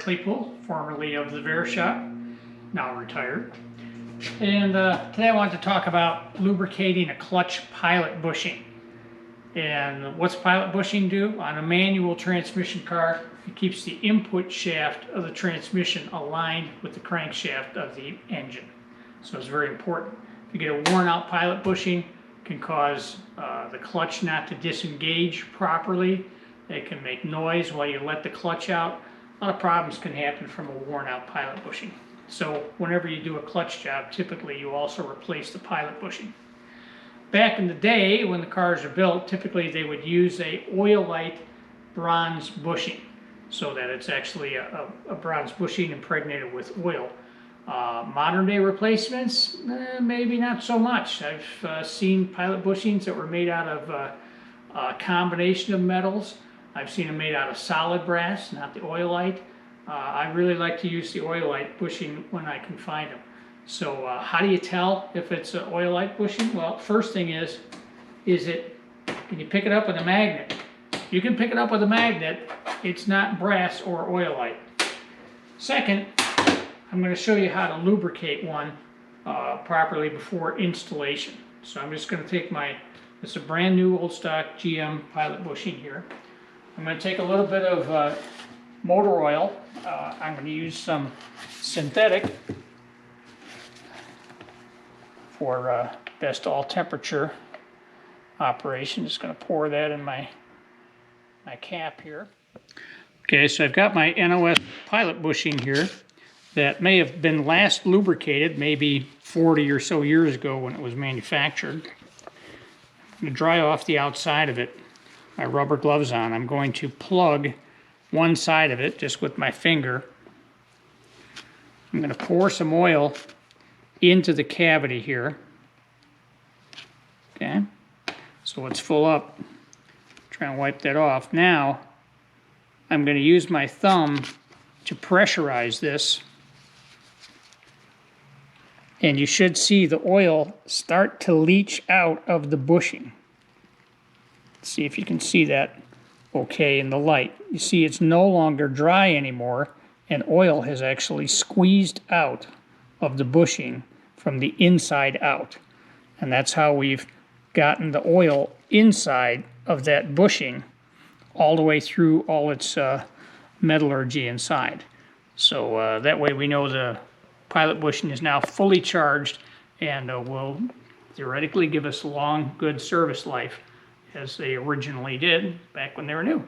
Claypool, formerly of the Bear Shop, now retired. And today I want to talk about lubricating a clutch pilot bushing. And what's pilot bushing do? On a manual transmission car, it keeps the input shaft of the transmission aligned with the crankshaft of the engine. So it's very important. If you get a worn out pilot bushing, it can cause the clutch not to disengage properly. It can make noise while you let the clutch out. A lot of problems can happen from a worn out pilot bushing. So whenever you do a clutch job, typically you also replace the pilot bushing. Back in the day, when the cars are built, typically they would use a Oilite bronze bushing, so that it's actually a bronze bushing impregnated with oil. Modern day replacements, maybe not so much. I've seen pilot bushings that were made out of a combination of metals. I've seen them made out of solid brass, not the Oilite. I really like to use the Oilite bushing when I can find them. So how do you tell if it's an Oilite bushing? Well, first thing is can you pick it up with a magnet? You can pick it up with a magnet. It's not brass or Oilite. Second, I'm going to show you how to lubricate one properly before installation. So I'm just going to take it's a brand new old stock GM pilot bushing here. I'm going to take a little bit of motor oil. I'm going to use some synthetic for best all temperature operation. Just going to pour that in my cap here. Okay, so I've got my NOS pilot bushing here that may have been last lubricated maybe 40 or so years ago when it was manufactured. I'm going to dry off the outside of it. My rubber gloves on. I'm going to plug one side of it just with my finger. I'm going to pour some oil into the cavity here. Okay, so it's full up. Try and wipe that off. Now I'm going to use my thumb to pressurize this, and you should see the oil start to leach out of the bushing. Let's see if you can see that okay in the light. You see it's no longer dry anymore, and oil has actually squeezed out of the bushing from the inside out. And that's how we've gotten the oil inside of that bushing all the way through all its metallurgy inside. So that way we know the pilot bushing is now fully charged and will theoretically give us a long, good service life as they originally did back when they were new.